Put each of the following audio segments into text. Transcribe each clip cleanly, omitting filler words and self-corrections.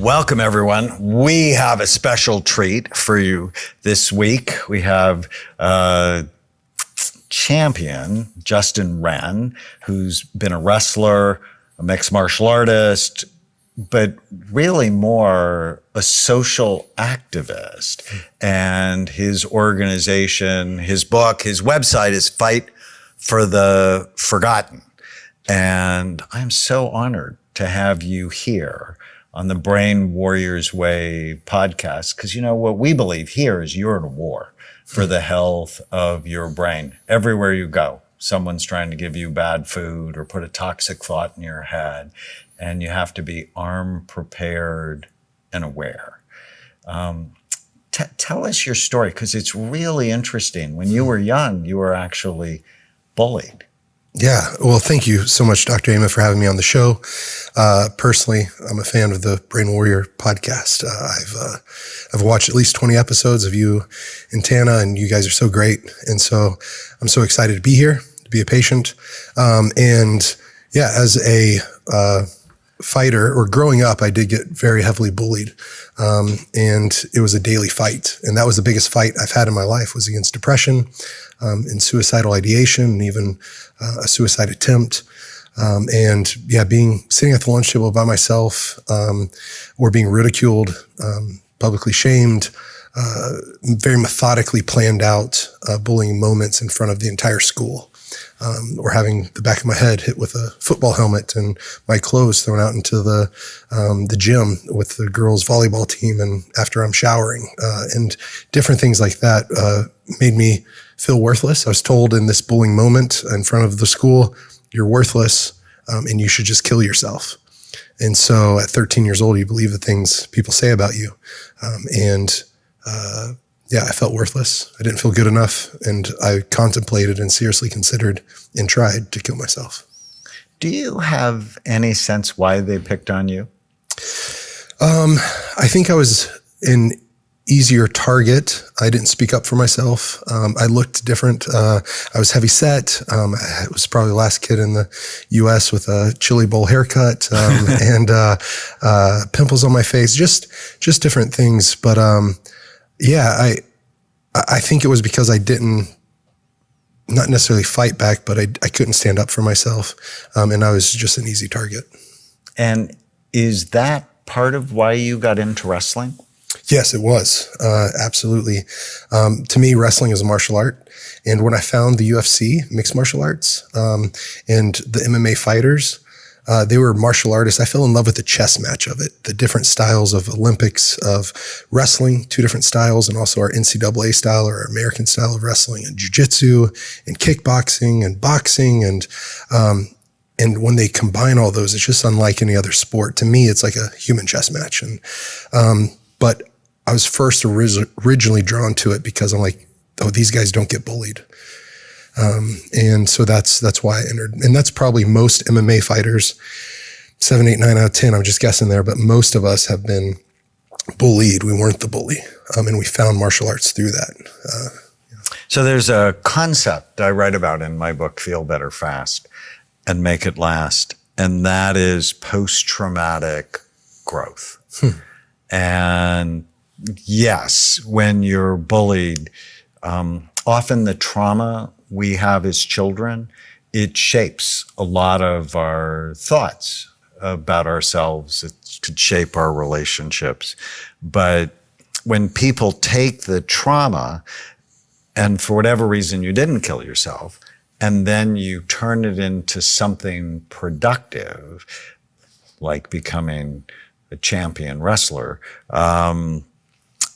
Welcome, everyone. We have a special treat for you this week. We have champion Justin Wren, who's been a wrestler, a mixed martial artist, but really more a social activist. And his organization, his book, his website is Fight for the Forgotten. And I'm so honored to have you here on the Brain Warriors Way podcast, because you know what we believe here is you're in a war for the health of your brain. Everywhere you go, someone's trying to give you bad food or put a toxic thought in your head, and you have to be armed, prepared, and aware. Tell us your story, because it's really interesting. When you were young, you were actually bullied. Yeah. Well, thank you so much, Dr. Ama, for having me on the show. Personally, I'm a fan of the Brain Warrior podcast. I've watched at least 20 episodes of you and Tana, and you guys are so great. And so I'm so excited to be here, to be a patient. And yeah, as a fighter or growing up, I did get very heavily bullied. And it was a daily fight. And that was the biggest fight I've had in my life, was against depression, and suicidal ideation, and even a suicide attempt. And yeah, sitting at the lunch table by myself, or being ridiculed, publicly shamed, very methodically planned out bullying moments in front of the entire school. Or having the back of my head hit with a football helmet and my clothes thrown out into the gym with the girls' volleyball team, and after I'm showering, and different things like that made me feel worthless. I was told in this bullying moment in front of the school, you're worthless, and you should just kill yourself. And so at 13 years old, you believe the things people say about you. Yeah, I felt worthless. I didn't feel good enough, and I contemplated and seriously considered and tried to kill myself. Do you have any sense why they picked on you? I think I was an easier target. I didn't speak up for myself. I looked different. I was heavy set. I was probably the last kid in the U.S. with a chili bowl haircut, and pimples on my face, just different things. But yeah, I think it was because I didn't, not necessarily fight back, but I couldn't stand up for myself. And I was just an easy target. And is that part of why you got into wrestling? Yes, it was. Absolutely. To me, wrestling is a martial art. And when I found the UFC, mixed martial arts, and the MMA fighters, they were martial artists. I fell in love with the chess match of it, the different styles of Olympics, of wrestling, two different styles, and also our NCAA style or our American style of wrestling, and jiu-jitsu and kickboxing and boxing. And when they combine all those, it's just unlike any other sport. To me, it's like a human chess match. And but I was first originally drawn to it because I'm like, oh, these guys don't get bullied. And so that's why I entered. And that's probably most MMA fighters, 7, 8, 9 out of 10. I'm just guessing there, but most of us have been bullied. We weren't the bully. And we found martial arts through that. So there's a concept I write about in my book, Feel Better Fast and Make It Last. And that is post-traumatic growth. And yes, when you're bullied, often the trauma we have as children, it shapes a lot of our thoughts about ourselves. It could shape our relationships. But when people take the trauma, and for whatever reason you didn't kill yourself, and then you turn it into something productive, like becoming a champion wrestler,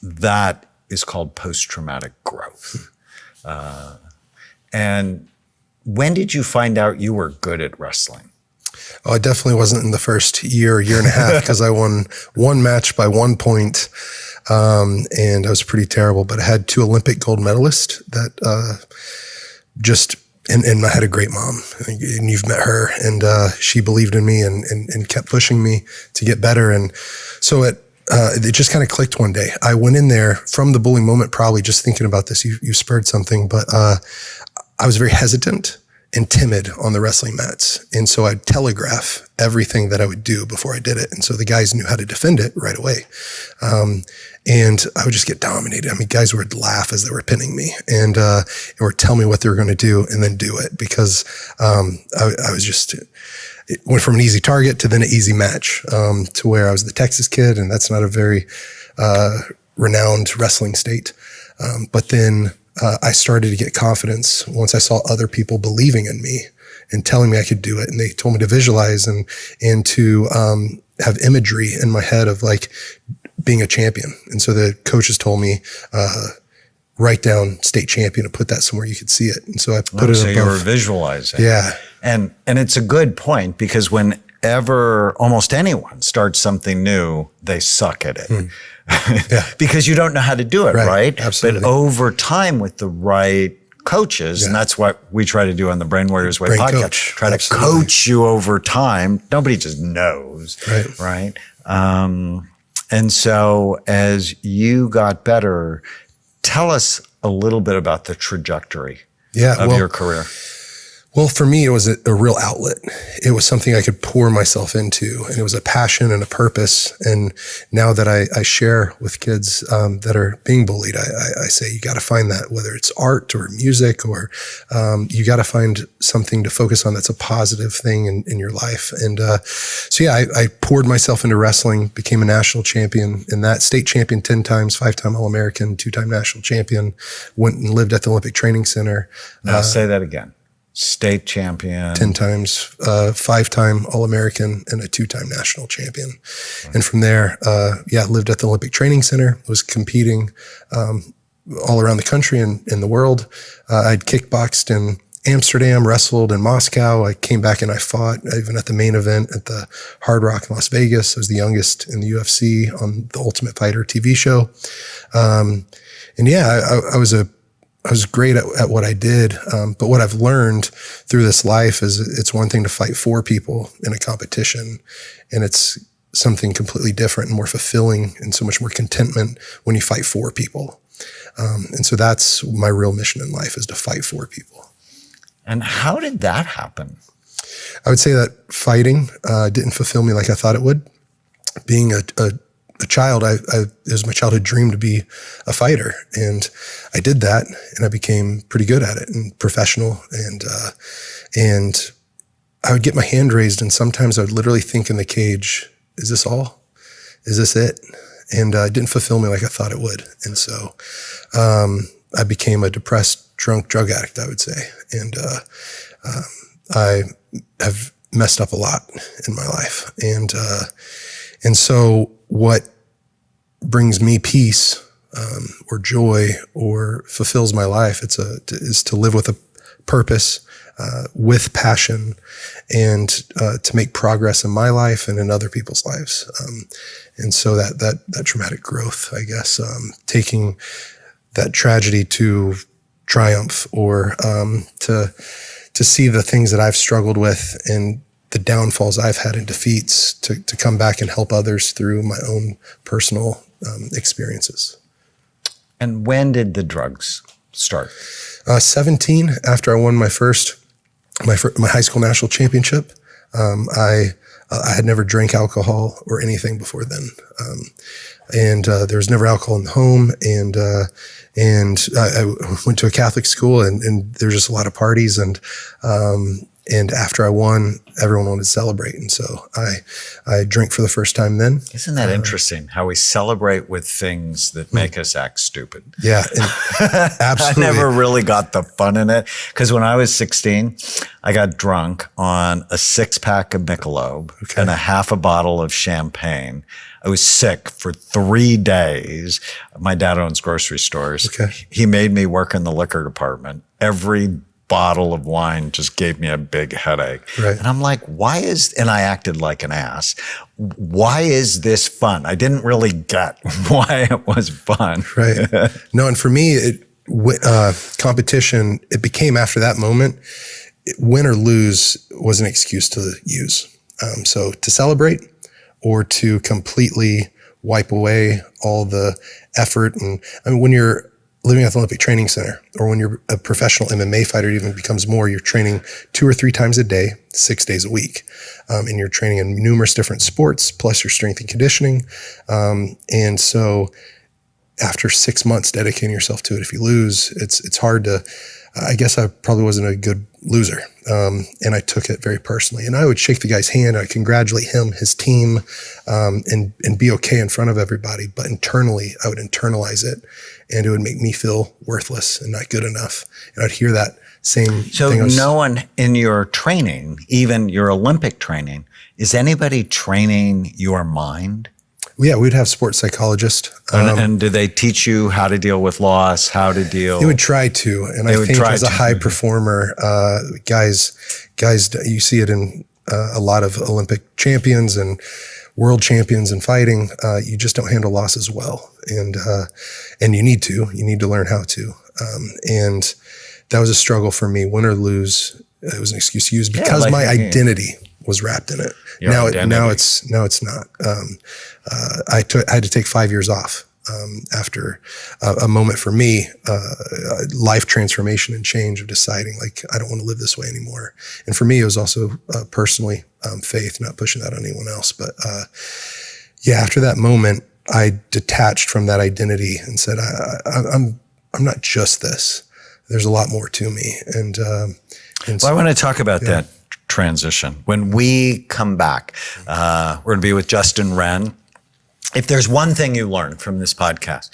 that is called post-traumatic growth. And when did you find out you were good at wrestling? Oh, it definitely wasn't in the first year and a half, because I won one match by 1 point, and I was pretty terrible. But I had 2 Olympic gold medalists that and I had a great mom, and you've met her, and she believed in me and kept pushing me to get better. And so it just kind of clicked one day. I went in there from the bullying moment, probably just thinking about this. You spurred something, but I was very hesitant and timid on the wrestling mats. And so I'd telegraph everything that I would do before I did it. And so the guys knew how to defend it right away. And I would just get dominated. I mean, guys would laugh as they were pinning me or tell me what they were going to do and then do it, because I was just, it went from an easy target to then an easy match, to where I was the Texas kid, and that's not a very renowned wrestling state. But then I started to get confidence once I saw other people believing in me and telling me I could do it. And they told me to visualize and to have imagery in my head of like being a champion. And so the coaches told me, write down state champion and put that somewhere you could see it. And so I put it above. So you were visualizing. Yeah. And it's a good point, because whenever almost anyone starts something new, they suck at it. Yeah. Because you don't know how to do it, right? Absolutely. But over time with the right coaches, and that's what we try to do on the Brain Warriors Way podcast, try to coach you over time. Nobody just knows, right? And so as you got better, tell us a little bit about the trajectory of your career. Well, for me, it was a real outlet. It was something I could pour myself into, and it was a passion and a purpose. And now that I share with kids that are being bullied, I say, you got to find that, whether it's art or music, or you got to find something to focus on that's a positive thing in your life. And so, yeah, I poured myself into wrestling, became a national champion, and that state champion 10 times, 5-time All-American, 2-time national champion, went and lived at the Olympic Training Center. Now say that again. State champion. 10 times, 5-time All-American, and a 2-time national champion. Right. And from there, lived at the Olympic Training Center, was competing all around the country and in the world. I'd kickboxed in Amsterdam, wrestled in Moscow. I came back and I fought, even at the main event at the Hard Rock in Las Vegas. I was the youngest in the UFC on the Ultimate Fighter TV show. I was great at what I did. But what I've learned through this life is it's one thing to fight for people in a competition, and it's something completely different and more fulfilling and so much more contentment when you fight for people. And so that's my real mission in life, is to fight for people. And how did that happen? I would say that fighting didn't fulfill me like I thought it would. Being a child, it was my childhood dream to be a fighter, and I did that, and I became pretty good at it and professional. And I would get my hand raised, and sometimes I would literally think in the cage, "Is this all? Is this it?" And it didn't fulfill me like I thought it would, and so I became a depressed, drunk drug addict, I would say, and I have messed up a lot in my life, and so what brings me peace or joy or fulfills my life, is to live with a purpose, with passion, and to make progress in my life and in other people's lives. And so that traumatic growth, I guess, taking that tragedy to triumph, or to see the things that I've struggled with and the downfalls I've had and defeats, to come back and help others through my own personal experiences. And when did the drugs start? 17, after I won my high school national championship. I had never drank alcohol or anything before then. And there was never alcohol in the home. And I went to a Catholic school, and there was just a lot of parties. And after I won, everyone wanted to celebrate. And so I drank for the first time then. Isn't that interesting, how we celebrate with things that make us act stupid? Yeah, absolutely. I never really got the fun in it, because when I was 16, I got drunk on a 6-pack of Michelob and a half a bottle of champagne. I was sick for 3 days. My dad owns grocery stores. He made me work in the liquor department. Every bottle of wine just gave me a big headache. Right. And I'm like, and I acted like an ass. Why is this fun? I didn't really get why it was fun. Right. No, and for me, competition, it became, after that moment, win or lose was an excuse to use. So to celebrate, or to completely wipe away all the effort. And I mean, when you're living at the Olympic Training Center, or when you're a professional MMA fighter, it even becomes more. You're training 2 or 3 times a day, 6 days a week. And you're training in numerous different sports, plus your strength and conditioning. And so after 6 months dedicating yourself to it, if you lose, it's hard to, I guess I probably wasn't a good loser. And I took it very personally. And I would shake the guy's hand. I'd congratulate him, his team, and be okay in front of everybody. But internally, I would internalize it, and it would make me feel worthless and not good enough. And I'd hear that same So thing. no one in your training, even your Olympic training, is anybody training your mind? Yeah, we'd have sports psychologists. And do they teach you how to deal with loss, how to deal? They would try to. And I think as a high performer, guys, you see it in a lot of Olympic champions and world champions in fighting. You just don't handle loss as well. And you need to learn how to. And that was a struggle for me, win or lose. It was an excuse to use because my identity was wrapped in it. Now it's not. I had to take 5 years off after a moment for me, life transformation and change of deciding like, I don't want to live this way anymore. And for me, it was also personally faith, not pushing that on anyone else. But after that moment, I detached from that identity and said, I'm not just this. There's a lot more to me. And so, I want to talk about that transition. When we come back, we're going to be with Justin Wren. If there's one thing you learned from this podcast,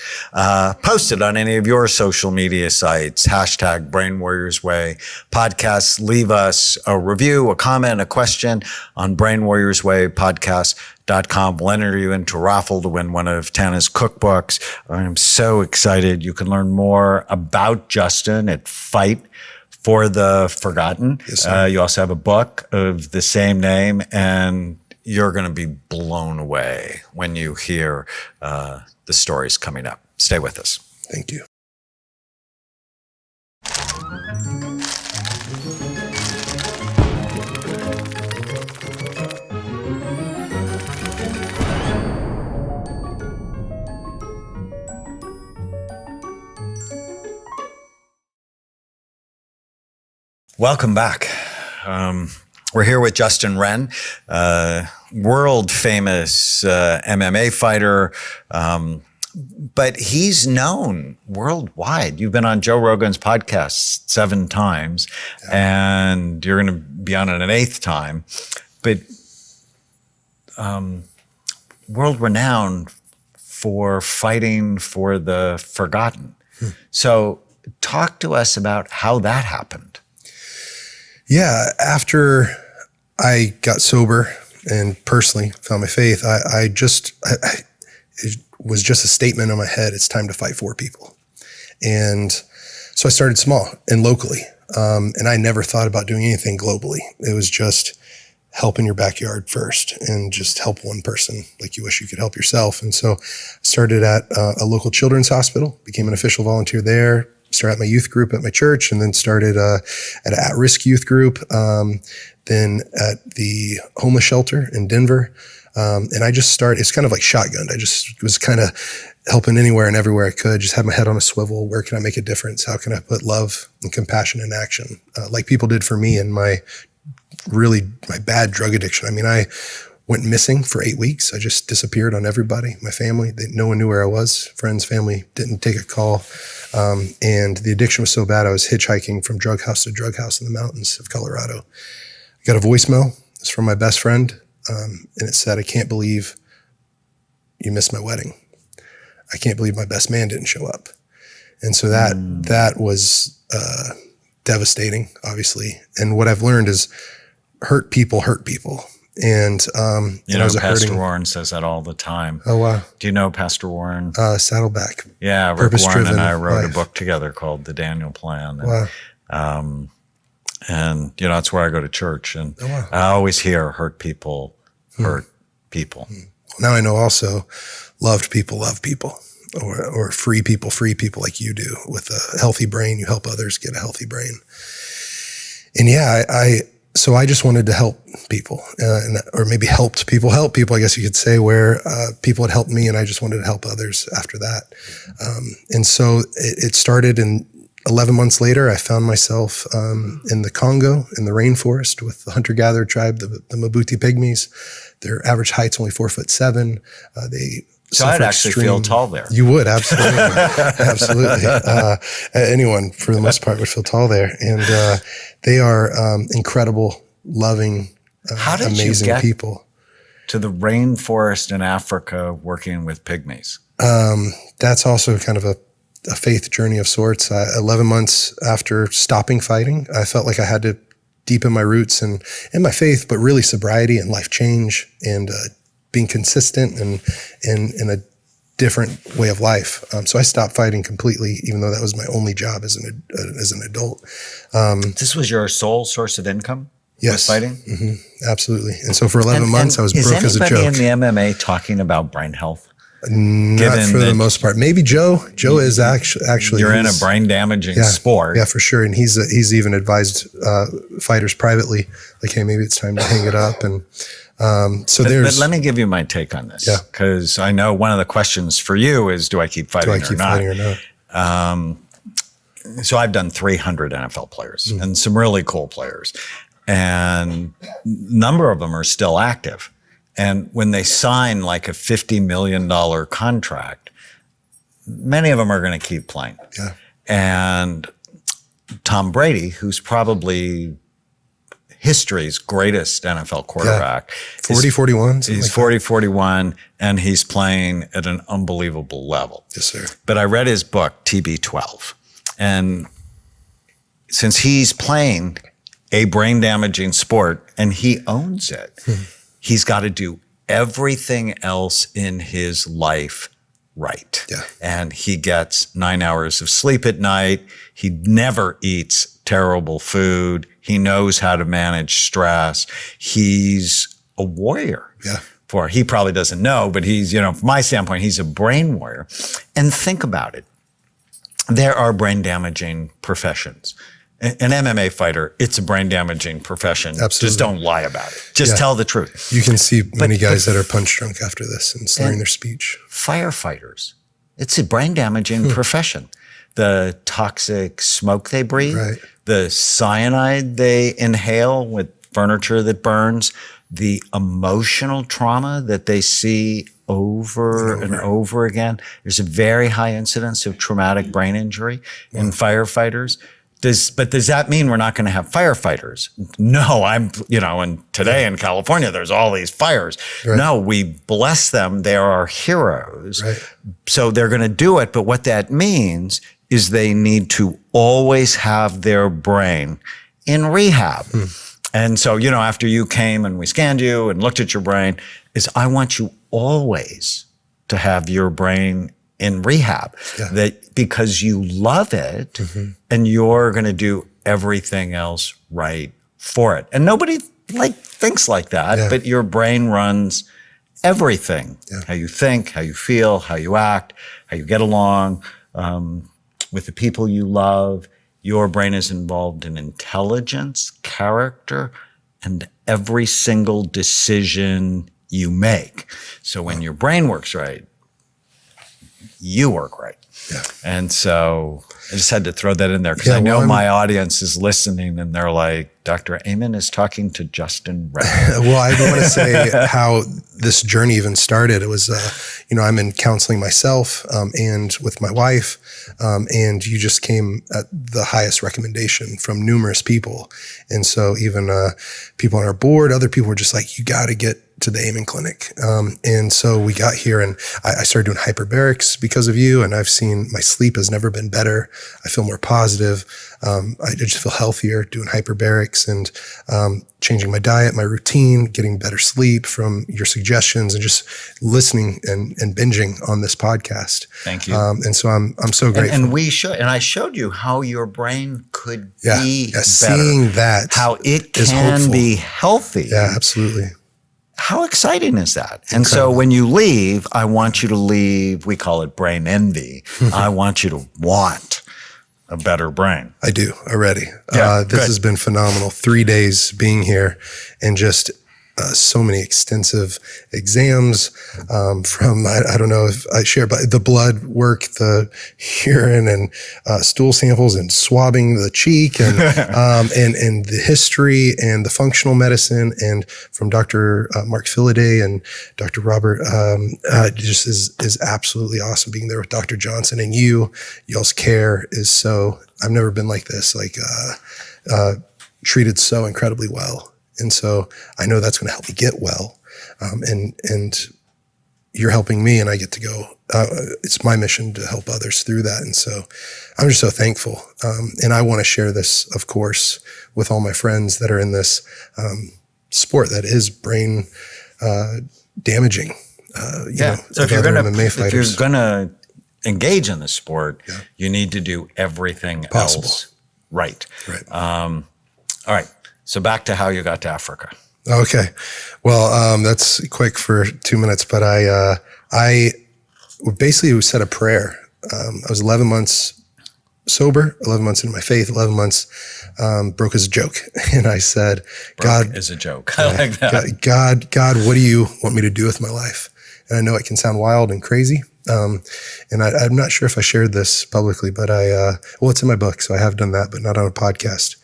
post it on any of your social media sites, hashtag Brain Warriors Way podcasts. Leave us a review, a comment, a question on brainwarriorswaypodcast.com. We'll enter you into a raffle to win one of Tana's cookbooks. I'm so excited. You can learn more about Justin at Fight for the Forgotten. Yes, sir. You also have a book of the same name, and you're going to be blown away when you hear the stories coming up. Stay with us. Thank you. Welcome back. We're here with Justin Wren, world famous MMA fighter, but he's known worldwide. You've been on Joe Rogan's podcast 7 times, and you're going to be on it an 8th time. But world renowned for fighting for the forgotten. So talk to us about how that happened. Yeah, after I got sober and personally found my faith, it was just a statement in my head. It's time to fight for people. And so I started small and locally. And I never thought about doing anything globally. It was just help in your backyard first and just help one person like you wish you could help yourself. And so I started at a local children's hospital, became an official volunteer there, started at my youth group at my church, and then started at an at-risk youth group, then at the homeless shelter in Denver. And I just started, it's kind of like shotgunned. I just was kind of helping anywhere and everywhere I could, just had my head on a swivel. Where can I make a difference? How can I put love and compassion in action? Like people did for me in my bad drug addiction. I mean, I went missing for 8 weeks. I just disappeared on everybody, my family. No one knew where I was. Friends, family didn't take a call. And the addiction was so bad, I was hitchhiking from drug house to drug house in the mountains of Colorado. I got a voicemail. It's from my best friend. And it said, I can't believe you missed my wedding. I can't believe my best man didn't show up. And so that was devastating, obviously. And what I've learned is hurt people hurt people. And you know, Pastor Warren says that all the time. Oh, wow. Do you know Pastor Warren? Saddleback. Yeah, Rick Warren and I wrote a book together called The Daniel Plan. And, wow. And you know, it's where I go to church, and I always hear hurt people hurt people. Now I know also loved people love people, or free people like you do. With a healthy brain, you help others get a healthy brain. And yeah, I So I just wanted to help people, or maybe help people, I guess you could say, where people had helped me, and I just wanted to help others after that. And so it started, and 11 months later, I found myself in the Congo, in the rainforest, with the hunter-gatherer tribe, the Mabuti Pygmies. Their average height's only 4'7". So I'd actually feel tall there. You would, absolutely. Absolutely. Anyone, for the most part, would feel tall there. And they are incredible, loving, How did amazing you get people. To the rainforest in Africa working with pygmies? That's also kind of a faith journey of sorts. 11 months after stopping fighting, I felt like I had to deepen my roots in my faith, but really sobriety and life change and being consistent and in a different way of life. So I stopped fighting completely, even though that was my only job as an adult. This was your sole source of income? Yes. Fighting? Mm-hmm. Absolutely. And so for 11 months, I was broke as a joke. Is anybody in the MMA talking about brain health? Not for the most part. Maybe Joe. Joe is actually. You're in a brain damaging sport. Yeah, for sure. And he's even advised fighters privately, like, hey, maybe it's time to hang it up. And but let me give you my take on this, because I know one of the questions for you is, do I keep fighting or not? So I've done 300 NFL players and some really cool players, and a number of them are still active. And when they sign like a $50 million contract, many of them are going to keep playing. Yeah. And Tom Brady, who's probably history's greatest NFL quarterback. 40-41. He's 40-41, and he's playing at an unbelievable level. Yes, sir. But I read his book, TB12. And since he's playing a brain-damaging sport and he owns it, he's got to do everything else in his life right. Yeah. And he gets 9 hours of sleep at night. He never eats terrible food. He knows how to manage stress. He's a warrior. Yeah. He probably doesn't know, but he's, from my standpoint, he's a brain warrior. And think about it. There are brain damaging professions. An MMA fighter, it's a brain damaging profession. Absolutely. Just don't lie about it. Just tell the truth. You can see many guys that are punch drunk after this and slurring their speech. Firefighters, it's a brain damaging profession. The toxic smoke they breathe, the cyanide they inhale with furniture that burns, the emotional trauma that they see over and over again. There's a very high incidence of traumatic brain injury in firefighters. Does that mean we're not going to have firefighters? No, and today in California, there's all these fires. Right. No, we bless them. They are our heroes. Right. So they're going to do it. But what that means is they need to always have their brain in rehab. And so, after you came and we scanned you and looked at your brain, I want you always to have your brain in rehab, because you love it and you're going to do everything else right for it. And nobody thinks like that, but your brain runs everything. How you think, how you feel, how you act, how you get along with the people you love. Your brain is involved in intelligence, character, and every single decision you make. So when your brain works right, you work right. Yeah. And so I just had to throw that in there because I know my audience is listening and they're like, Dr. Amen is talking to Justin Wren. Well, I want to say how this journey even started. It was, I'm in counseling myself and with my wife, and you just came at the highest recommendation from numerous people. And so even people on our board, other people were just like, you got to get to the Amen Clinic. And so we got here and I started doing hyperbarics because of you. And I've seen my sleep has never been better. I feel more positive. I just feel healthier doing hyperbarics and changing my diet, my routine, getting better sleep from your suggestions and just listening and binging on this podcast. Thank you. And so I'm so grateful. And I showed you how your brain could be better. Seeing that, how it can be healthy. Yeah, absolutely. How exciting is that? And so when you leave, I want you to leave, we call it brain envy. I want you to want a better brain. I do already. Yeah, this has been phenomenal. 3 days being here and just so many extensive exams from, I don't know if I share, but the blood work, the urine and stool samples and swabbing the cheek and, and the history and the functional medicine and from Dr. Mark Philaday and Dr. Robert, just is absolutely awesome being there with Dr. Johnson and y'all's care is so, I've never been like this, treated so incredibly well. And so I know that's going to help me get well. And you're helping me and I get to go. It's my mission to help others through that. And so I'm just so thankful. And I want to share this, of course, with all my friends that are in this sport that is brain damaging. So if you're going to engage in the sport, you need to do everything else right. All right. So back to how you got to Africa. Okay. Well, that's quick for 2 minutes, but I basically said a prayer. I was 11 months sober, 11 months into my faith, 11 months broke as a joke. And I said, God is a joke. I like that. God, what do you want me to do with my life? And I know it can sound wild and crazy. And I'm not sure if I shared this publicly, but it's in my book. So I have done that, but not on a podcast.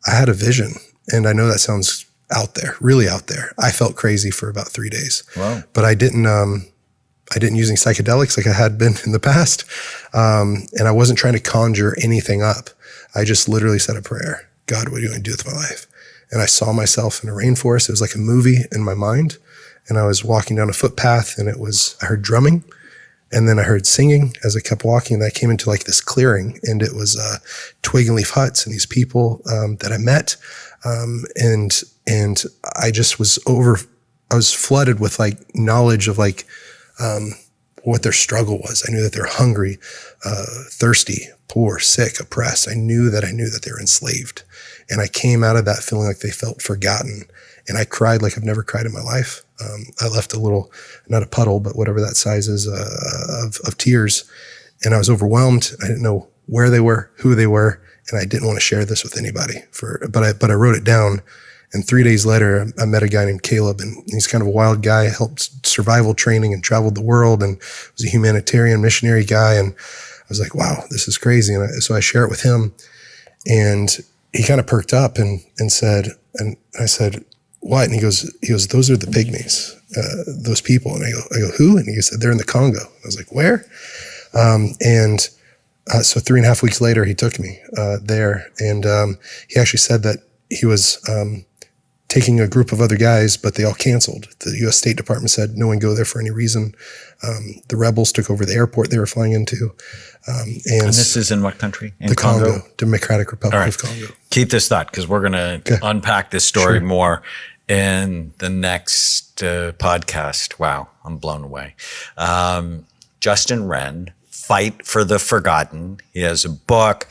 I had a vision. And I know that sounds out there, really out there. I felt crazy for about 3 days. Wow. But I didn't use any psychedelics like I had been in the past. And I wasn't trying to conjure anything up. I just literally said a prayer. God, what are you going to do with my life? And I saw myself in a rainforest. It was like a movie in my mind. And I was walking down a footpath and I heard drumming. And then I heard singing as I kept walking. And I came into like this clearing and it was twig and leaf huts and these people that I met. And I just I was flooded with like knowledge of like, what their struggle was. I knew that they're hungry, thirsty, poor, sick, oppressed. I knew that they were enslaved. And I came out of that feeling like they felt forgotten. And I cried like I've never cried in my life. I left a little, not a puddle, but whatever that size is, of tears. And I was overwhelmed. I didn't know where they were, who they were. And I didn't want to share this with anybody but I wrote it down. And 3 days later, I met a guy named Caleb, and he's kind of a wild guy, helped survival training and traveled the world and was a humanitarian missionary guy. And I was like, wow, this is crazy. And so I share it with him and he kind of perked up and said, and I said, what? And he goes, those are the pygmies, those people. And I go, who? And he said, they're in the Congo. I was like, where? So 3.5 weeks later, he took me there, and he actually said that he was taking a group of other guys, but they all canceled. The U.S. State Department said no one go there for any reason. The rebels took over the airport they were flying into. And this is in what country? In the Congo, Democratic Republic of Congo. Keep this thought because we're going to unpack this story more in the next podcast. Wow, I'm blown away. Justin Wren, Fight for the Forgotten. He has a book,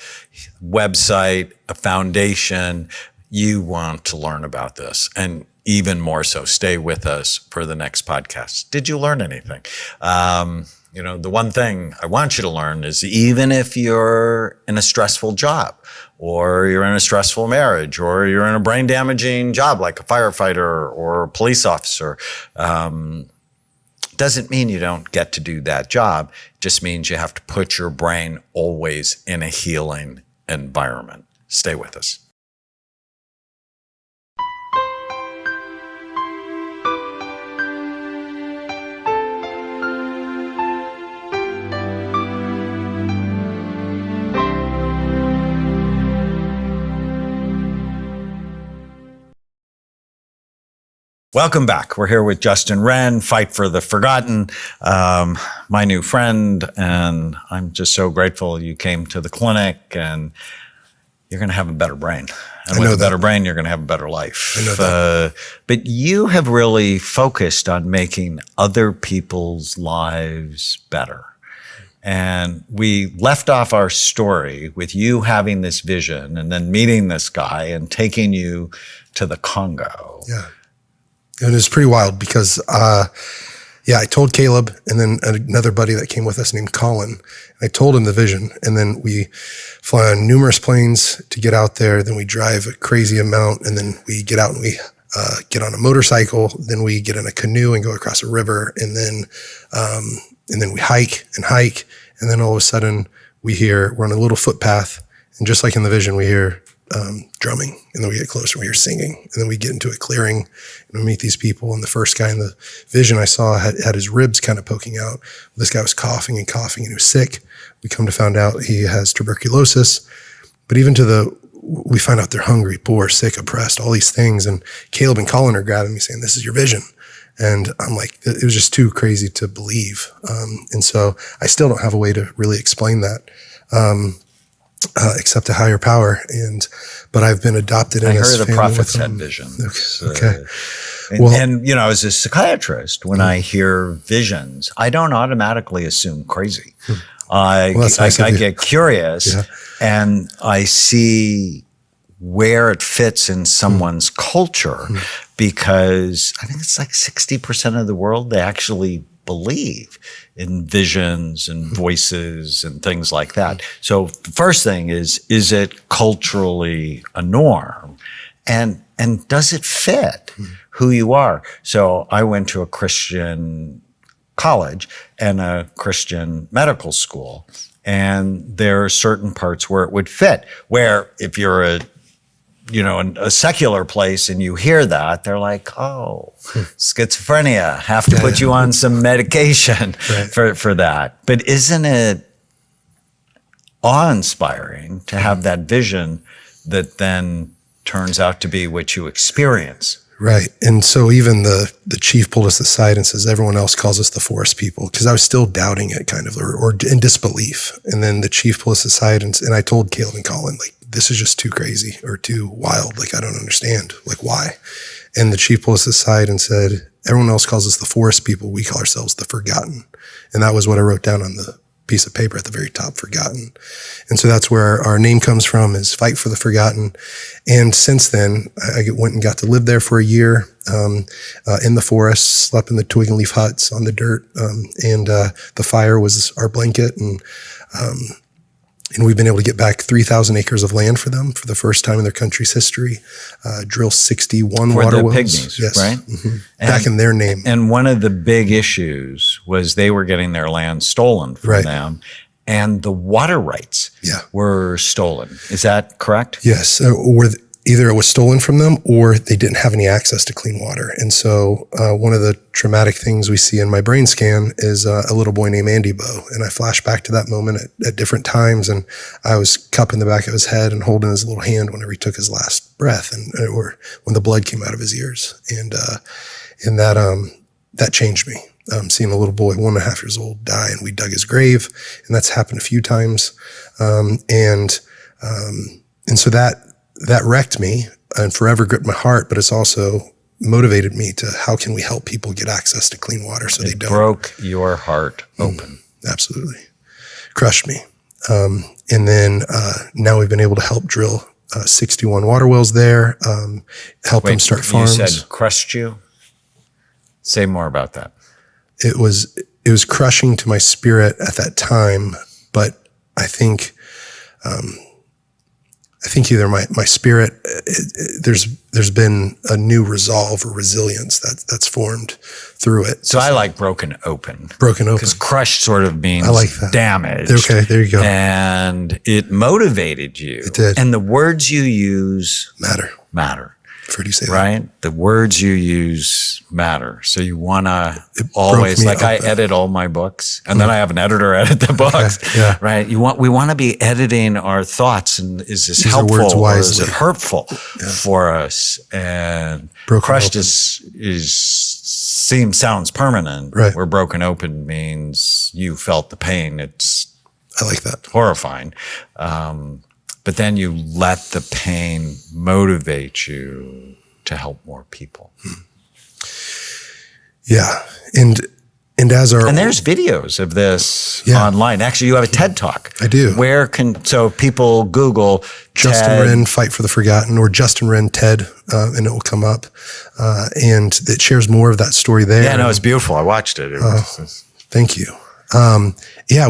website, a foundation. You want to learn about this, and even more so, stay with us for the next podcast. Did you learn anything? The one thing I want you to learn is even if you're in a stressful job, or you're in a stressful marriage, or you're in a brain damaging job like a firefighter or a police officer, doesn't mean you don't get to do that job. It just means you have to put your brain always in a healing environment. Stay with us. Welcome back. We're here with Justin Wren, Fight for the Forgotten, my new friend, and I'm just so grateful you came to the clinic, and you're going to have a better brain. And with a better brain, you're going to have a better life. I know that. But you have really focused on making other people's lives better. And we left off our story with you having this vision and then meeting this guy and taking you to the Congo. Yeah. And it's pretty wild because Yeah, I told Caleb and then another buddy that came with us named Colin. I told him the vision, and then we fly on numerous planes to get out there. Then we drive a crazy amount, and then we get out and we get on a motorcycle. Then we get in a canoe and go across a river, and then we hike, and then all of a sudden we're on a little footpath, and just like in the vision, we hear drumming, and then we get closer, we hear singing, and then we get into a clearing and we meet these people. And the first guy in the vision I saw had his ribs kind of poking out. This guy was coughing and he was sick. We come to find out he has tuberculosis, but even we find out they're hungry, poor, sick, oppressed, all these things. And Caleb and Colin are grabbing me saying, "This is your vision." And I'm like, it was just too crazy to believe. And so I still don't have a way to really explain that. Except a higher power, but I've been adopted in. I this heard the family prophets with had them. visions. Okay. And as a psychiatrist, when I hear visions, I don't automatically assume crazy. I get curious, and I see where it fits in someone's culture, because I think it's like 60% of the world, they actually believe in visions and voices and things like that. So the first thing is it culturally a norm? And does it fit who you are? So I went to a Christian college and a Christian medical school, and there are certain parts where it would fit, where if you're a secular place and you hear that, they're like, oh, schizophrenia, have to put you on some medication for that. But isn't it awe-inspiring to have that vision that then turns out to be what you experience? Right. And so even the chief pulled us aside and says, everyone else calls us the forest people, because I was still doubting it kind of, or in disbelief. And then the chief pulled us aside and I told Caleb and Colin, like, this is just too crazy or too wild. Like, I don't understand. Like, why? And the chief pulled us aside and said, everyone else calls us the forest people. We call ourselves the forgotten. And that was what I wrote down on the piece of paper at the very top, forgotten. And so that's where our name comes from, is fight for the forgotten. And since then, I went and got to live there for a year in the forest, slept in the twig and leaf huts on the dirt. And the fire was our blanket. And we've been able to get back 3,000 acres of land for them for the first time in their country's history. Drill 61 for water the wells. Pygmies, yes. right? Mm-hmm. Back in their name. And one of the big issues was they were getting their land stolen from them, and the water rights were stolen. Is that correct? Yes. Either it was stolen from them or they didn't have any access to clean water. And so one of the traumatic things we see in my brain scan is a little boy named Andy Bow. And I flash back to that moment at different times. And I was cupping the back of his head and holding his little hand whenever he took his last breath, or when the blood came out of his ears. And that changed me. Seeing a little boy, 1.5 years old, die, and we dug his grave. And that's happened a few times. And so that wrecked me and forever gripped my heart, but it's also motivated me to, how can we help people get access to clean water so they don't. It broke your heart open. Absolutely. Crushed me. And then now we've been able to help drill 61 water wells there, help them start farms. You said crushed you? Say more about that. It was crushing to my spirit at that time, but I think either my spirit, there's been a new resolve or resilience that's formed through it. So I like broken open. Broken open. Because crushed sort of means damaged. Okay, there you go. And it motivated you. It did. And the words you use matter. I've heard you say that. Right? The words you use matter. So you want to always, like I edit all my books, and then I have an editor edit the books, right? We want to be editing our thoughts, and is this helpful or is it hurtful for us? And crushed sounds permanent. Right. Where broken open means you felt the pain. I like that. Horrifying. But then you let the pain motivate you to help more people. Yeah. And And and there's videos of this online. Actually, you have a TED Talk. I do. So people Google Justin TED. Wren Fight for the Forgotten or Justin Wren TED, and it will come up. And it shares more of that story there. Yeah, no, it's beautiful. I watched it. Thank you.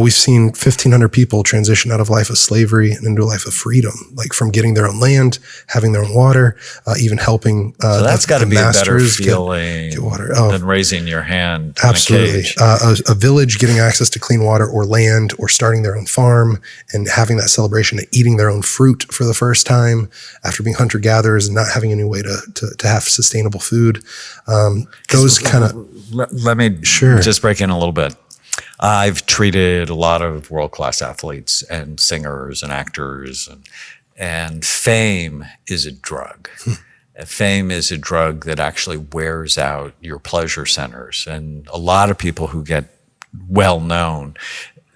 We've seen 1,500 people transition out of life of slavery and into a life of freedom, like from getting their own land, having their own water, even helping. So that's got to be a better feeling get water. than raising your hand. Absolutely. In a cage. A village getting access to clean water or land or starting their own farm and having that celebration of eating their own fruit for the first time after being hunter-gatherers and not having any way to have sustainable food. Those kind of. Let me just break in a little bit. I've treated a lot of world-class athletes and singers and actors, and fame is a drug. Fame is a drug that actually wears out your pleasure centers. And a lot of people who get well-known,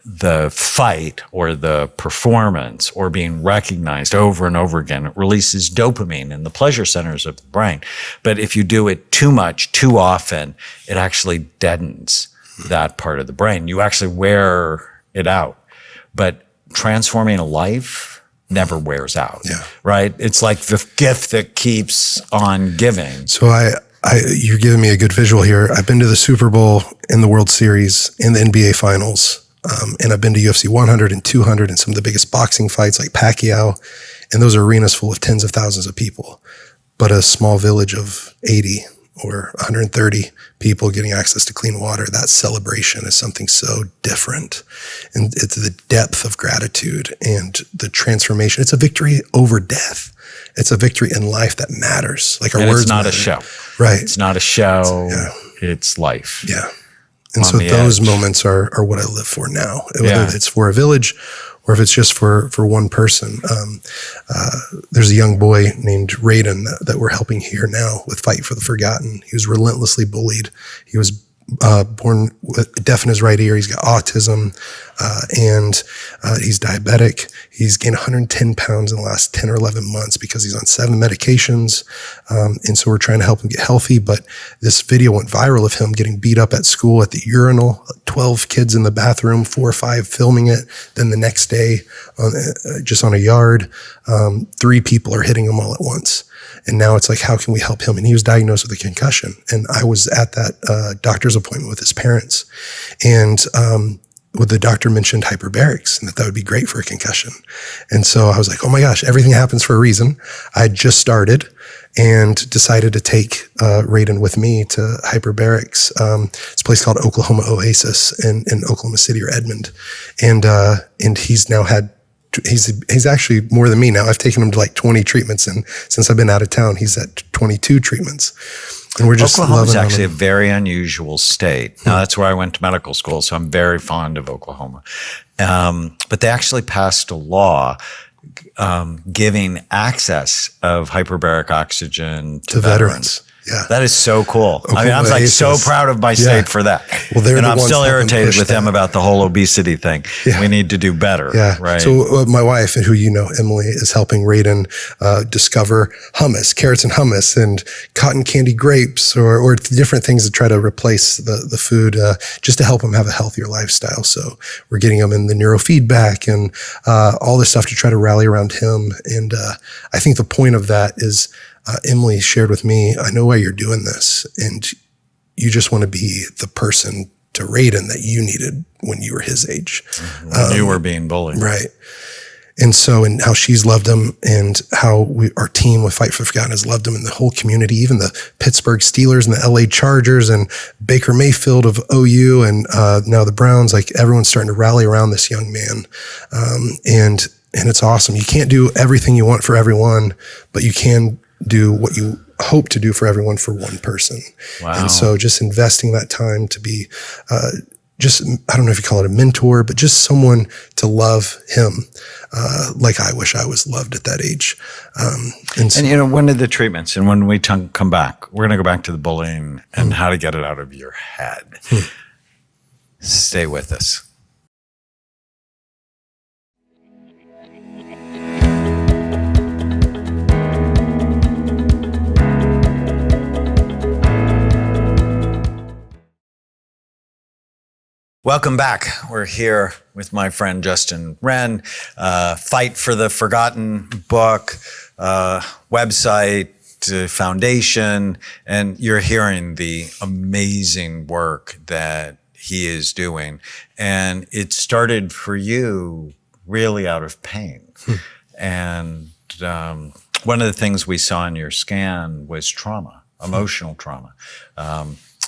the fight or the performance or being recognized over and over again, it releases dopamine in the pleasure centers of the brain. But if you do it too much, too often, it actually deadens that part of the brain. You actually wear it out. But transforming a life never wears out, right? It's like the gift that keeps on giving. So you're giving me a good visual here. I've been to the Super Bowl and the World Series and the NBA Finals. And I've been to UFC 100 and 200 and some of the biggest boxing fights like Pacquiao. And those are arenas full of tens of thousands of people. But a small village of 80 or 130 people getting access to clean water, that celebration is something so different. And it's the depth of gratitude and the transformation. It's a victory over death. It's a victory in life that matters. Like our words it's not matter. a show. Right. It's not a show. It's life. Yeah. And so those moments are what I live for now, whether it's for a village or if it's just for one person. There's a young boy named Raiden that we're helping here now with Fight for the Forgotten. He was relentlessly bullied. He was born deaf in his right ear. He's got autism, and he's diabetic. He's gained 110 pounds in the last 10 or 11 months because he's on 7 medications. And so we're trying to help him get healthy. But this video went viral of him getting beat up at school at the urinal, 12 kids in the bathroom, 4 or 5 filming it. Then the next day, just on a yard, 3 people are hitting him all at once. And now it's like, how can we help him? And he was diagnosed with a concussion. And I was at that doctor's appointment with his parents. And the doctor mentioned hyperbarics and that would be great for a concussion. And so I was like, oh my gosh, everything happens for a reason. I just started and decided to take Raiden with me to hyperbarics. It's a place called Oklahoma Oasis in Oklahoma City or Edmond. And he's now had he's actually more than me now. I've taken him to like 20 treatments, and since I've been out of town, he's at 22 treatments. And we're just Oklahoma is actually a very unusual state. Now, that's where I went to medical school, so I'm very fond of Oklahoma. But they actually passed a law giving access of hyperbaric oxygen to veterans. Yeah. That is so cool. Oklahoma I mean, I'm like so Oasis. proud of my state for that. Well, and I'm still irritated with them about the whole obesity thing. Yeah. We need to do better. Yeah. Right. So my wife, who you know, Emily, is helping Raiden discover hummus, carrots and hummus, and cotton candy grapes, or different things to try to replace the food, just to help him have a healthier lifestyle. So we're getting him in the neurofeedback and all this stuff to try to rally around him. And I think the point of that is, Emily shared with me, I know why you're doing this, and you just want to be the person to Raiden that you needed when you were his age. When you were being bullied. Right. And so, and how she's loved him, and how our team with Fight for the Forgotten has loved him, and the whole community, even the Pittsburgh Steelers and the LA Chargers and Baker Mayfield of OU, and now the Browns, like everyone's starting to rally around this young man. And it's awesome. You can't do everything you want for everyone, but you can do what you hope to do for everyone for one person. Wow. And so just investing that time to be just, I don't know if you call it a mentor, but just someone to love him like I wish I was loved at that age. And you know, when did the treatments, and when we come back, we're going to go back to the bullying and how to get it out of your head. Stay with us. Welcome back. We're here with my friend Justin Wren. Fight for the Forgotten book, website, foundation, and you're hearing the amazing work that he is doing. And it started for you really out of pain. And one of the things we saw in your scan was trauma, emotional trauma.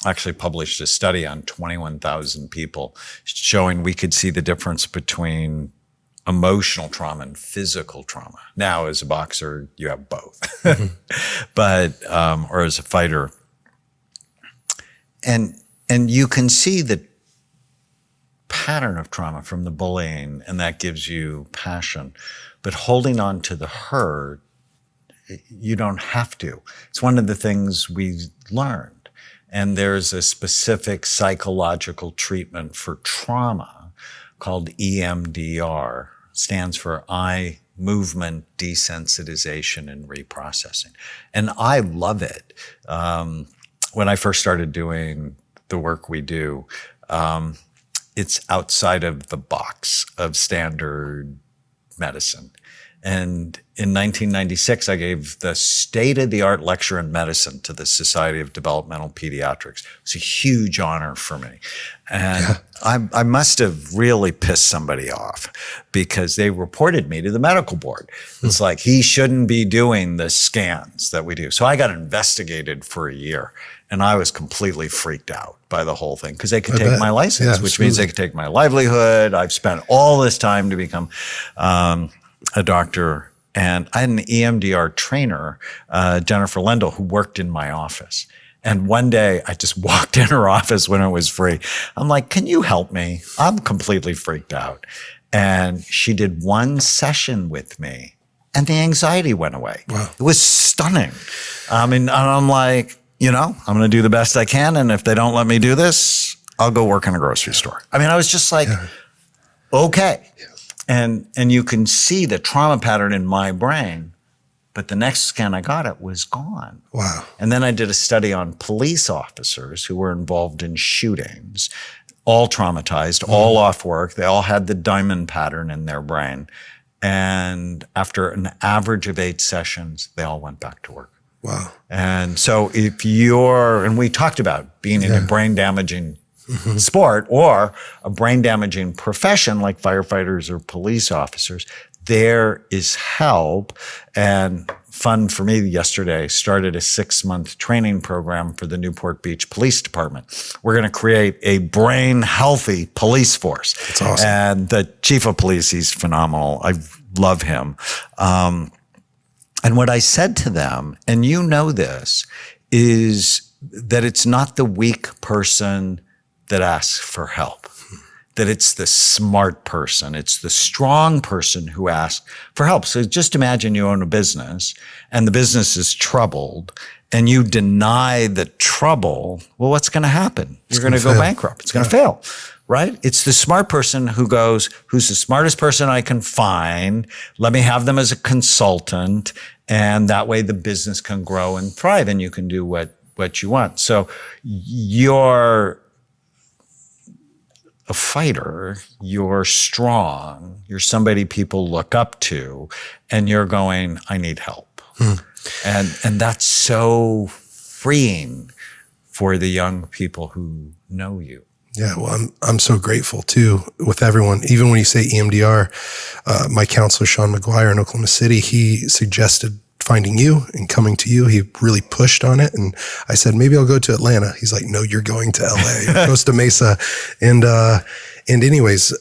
Actually published a study on 21,000 people showing we could see the difference between emotional trauma and physical trauma. Now, as a boxer, you have both, but, or as a fighter. And you can see the pattern of trauma from the bullying, and that gives you passion. But holding on to the hurt, you don't have to. It's one of the things we learned. And there's a specific psychological treatment for trauma called EMDR, stands for eye movement desensitization and reprocessing. And I love it. When I first started doing the work we do, it's outside of the box of standard medicine. And in 1996, I gave the state-of-the-art lecture in medicine to the Society of Developmental Pediatrics. It was a huge honor for me. And I must have really pissed somebody off because they reported me to the medical board. It's like, he shouldn't be doing the scans that we do. So I got investigated for a year. And I was completely freaked out by the whole thing because they could take my license, which means they could take my livelihood. I've spent all this time to become a doctor, and I had an EMDR trainer, Jennifer Lendl, who worked in my office. And one day I just walked in her office when it was free. I'm like, can you help me? I'm completely freaked out. And she did one session with me and the anxiety went away. Wow. It was stunning. I mean, and I'm like, I'm going to do the best I can. And if they don't let me do this, I'll go work in a grocery store. I mean, I was just like, okay. And you can see the trauma pattern in my brain, but the next scan I got, it was gone. Wow. And then I did a study on police officers who were involved in shootings, all traumatized, all off work. They all had the diamond pattern in their brain. And after an average of 8 sessions, they all went back to work. Wow. And so and we talked about being in a brain damaging sport or a brain damaging profession like firefighters or police officers, there is help. And fun for me yesterday, started a 6-month training program for the Newport Beach Police Department. We're going to create a brain healthy police force. That's awesome. And the chief of police, he's phenomenal. I love him. And what I said to them, and you know this, is that it's not the weak person that asks for help, that it's the smart person, it's the strong person who asks for help. So just imagine you own a business and the business is troubled and you deny the trouble. Well, what's going to happen? You're going to go bankrupt. It's going to fail, right? It's the smart person who goes, who's the smartest person I can find? Let me have them as a consultant. And that way the business can grow and thrive and you can do what you want. So you're a fighter, you're strong, you're somebody people look up to, and you're going, I need help. And that's so freeing for the young people who know you. Yeah, well, I'm so grateful too with everyone. Even when you say EMDR, my counselor, Sean McGuire in Oklahoma City, he suggested finding you and coming to you. He really pushed on it. And I said, maybe I'll go to Atlanta. He's like, no, you're going to LA, Costa Mesa. And anyways,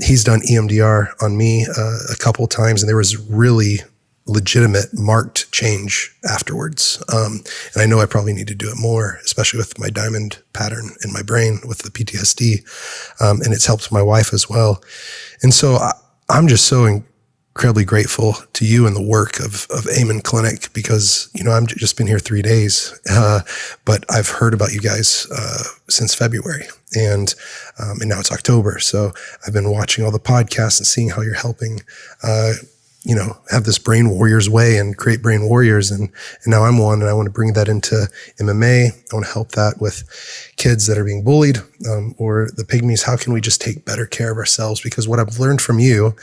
he's done EMDR on me a couple of times, and there was really legitimate marked change afterwards. And I know I probably need to do it more, especially with my diamond pattern in my brain with the PTSD. And it's helped my wife as well. And so I'm just so incredibly grateful to you and the work of Amen Clinic because, I've just been here 3 days, but I've heard about you guys since February and now it's October. So I've been watching all the podcasts and seeing how you're helping have this brain warriors way and create brain warriors. And now I'm one, and I want to bring that into MMA. I want to help that with kids that are being bullied, or the pygmies. How can we just take better care of ourselves? Because what I've learned from you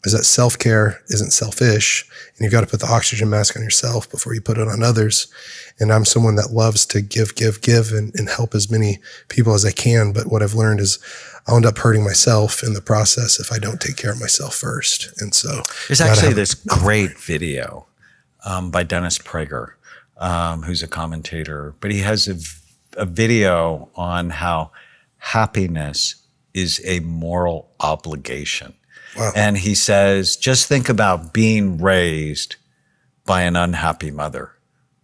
is that self-care isn't selfish, and you've got to put the oxygen mask on yourself before you put it on others. And I'm someone that loves to give and help as many people as I can. But what I've learned is I'll end up hurting myself in the process if I don't take care of myself first. And so there's actually this great video by Dennis Prager, who's a commentator, but he has a video on how happiness is a moral obligation. Wow. And he says, just think about being raised by an unhappy mother.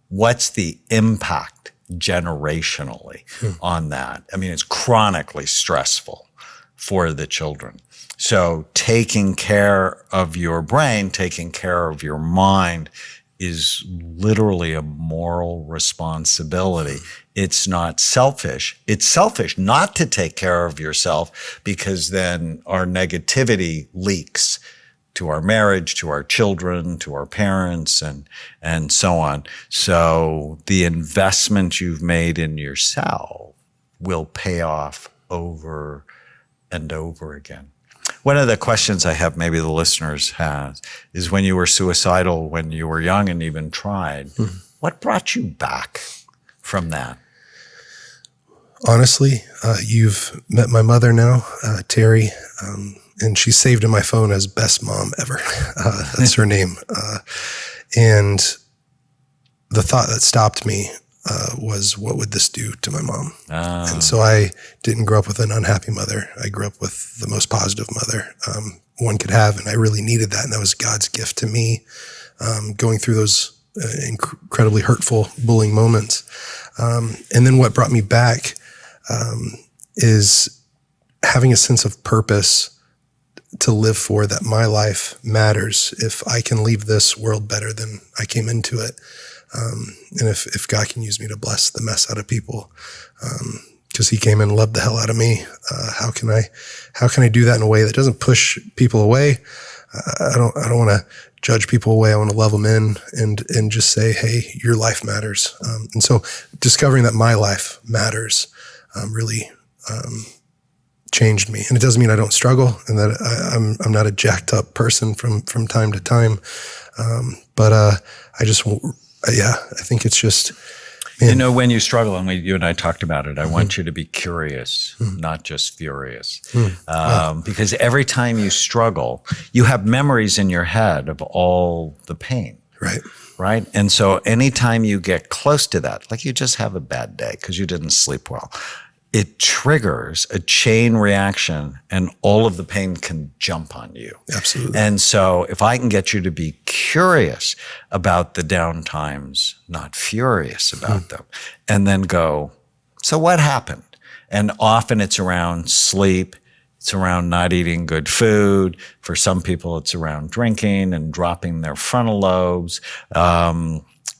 What's the impact generationally on that? I mean, it's chronically stressful for the children. So taking care of your brain, taking care of your mind is literally a moral responsibility. It's not selfish. It's selfish not to take care of yourself, because then our negativity leaks to our marriage, to our children, to our parents, and so on. So the investment you've made in yourself will pay off over and over again. One of the questions I have, maybe the listeners have, is when you were suicidal, when you were young and even tried, what brought you back from that? Honestly, you've met my mother now, Terry, and she's saved in my phone as best mom ever. That's her name. And the thought that stopped me was, what would this do to my mom? And so I didn't grow up with an unhappy mother. I grew up with the most positive mother one could have, and I really needed that. And that was God's gift to me, going through those incredibly hurtful bullying moments. And then what brought me back is having a sense of purpose to live for, that my life matters if I can leave this world better than I came into it. And if God can use me to bless the mess out of people, because he came and loved the hell out of me, how can I do that in a way that doesn't push people away? I don't want to judge people away. I want to love them in and just say, hey, your life matters. And so discovering that my life matters really changed me. And it doesn't mean I don't struggle and that I'm not a jacked up person from time to time. But I just, I think it's just, man. You know, when you struggle, and you and I talked about it, I want you to be curious, not just furious. Because every time you struggle, you have memories in your head of all the pain. Right? And so anytime you get close to that, like you just have a bad day because you didn't sleep well, it triggers a chain reaction and all of the pain can jump on you. Absolutely. And so if I can get you to be curious about the down times, not furious about them, and then go, so what happened? And often it's around sleep. It's around not eating good food. For some people, it's around drinking and dropping their frontal lobes.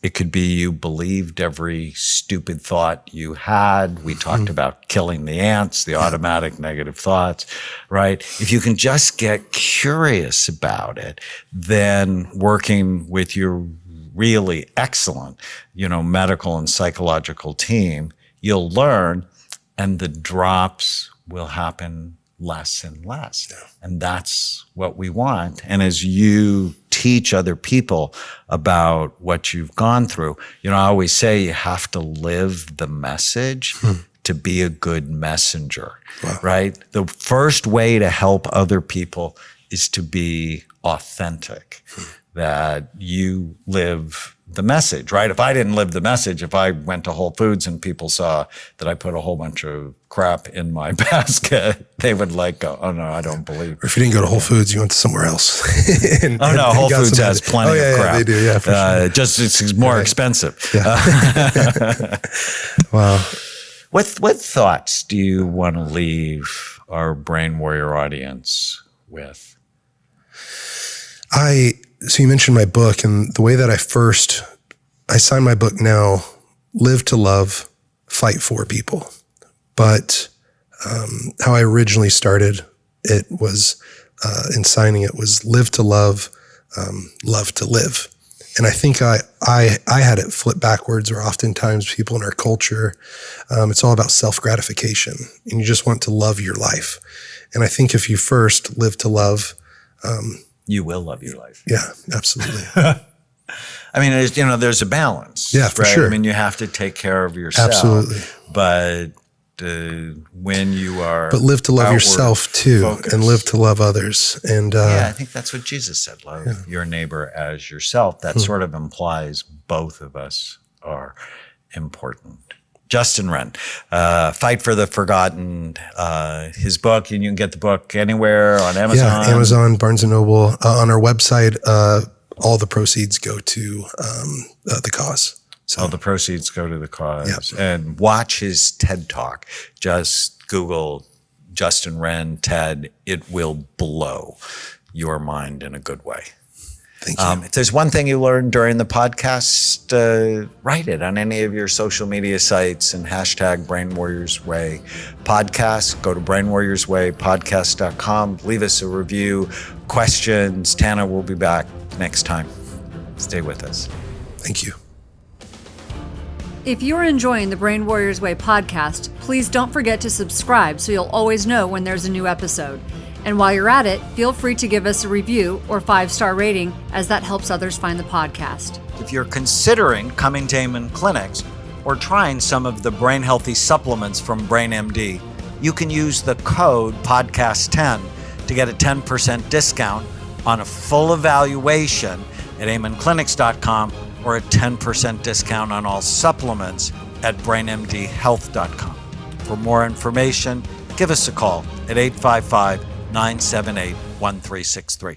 It could be you believed every stupid thought you had. We talked about killing the ants, the automatic negative thoughts, right? If you can just get curious about it, then working with your really excellent, medical and psychological team, you'll learn, and the drops will happen less and less. And that's what we want. And as you teach other people about what you've gone through, I always say you have to live the message to be a good messenger, right? The first way to help other people is to be authentic, that you live the message, right? If I didn't live the message, if I went to Whole Foods and people saw that I put a whole bunch of crap in my basket, they would go, oh no, I don't believe. Or if you didn't go to Whole Foods, you went to somewhere else. Whole Foods has plenty of crap. Yeah, they do, for sure. Just it's more expensive. Yeah. Wow. What thoughts do you want to leave our Brain Warrior audience with? So you mentioned my book, and the way that I signed my book now, Live to Love, Fight for People. But how I originally started it was, in signing it, was Live to Love, love to live. And I think I had it flip backwards, where oftentimes people in our culture, it's all about self-gratification, and you just want to love your life. And I think if you first live to love, you will love your life. Yeah, absolutely. I mean, there's a balance. Yeah, for right? sure. I mean, you have to take care of yourself. Absolutely. But when you are, but live to love yourself too, focused, and live to love others. And I think that's what Jesus said: love your neighbor as yourself. That sort of implies both of us are important. Justin Wren, Fight for the Forgotten, his book, and you can get the book anywhere on Amazon. Yeah, Amazon, Barnes & Noble. On our website, all the proceeds go to the cause. So. All the proceeds go to the cause. Yep. And watch his TED Talk. Just Google Justin Wren TED. It will blow your mind in a good way. Thank you. If there's one thing you learned during the podcast, write it on any of your social media sites and hashtag Brain Warriors Way podcast. Go to brainwarriorswaypodcast.com. Leave us a review, questions. Tana will be back next time. Stay with us. Thank you. If you're enjoying the Brain Warriors Way podcast, please don't forget to subscribe so you'll always know when there's a new episode. And while you're at it, feel free to give us a review or 5-star rating, as that helps others find the podcast. If you're considering coming to Amen Clinics or trying some of the brain healthy supplements from BrainMD, you can use the code podcast10 to get a 10% discount on a full evaluation at amenclinics.com, or a 10% discount on all supplements at brainmdhealth.com. For more information, give us a call at 855-978-1363.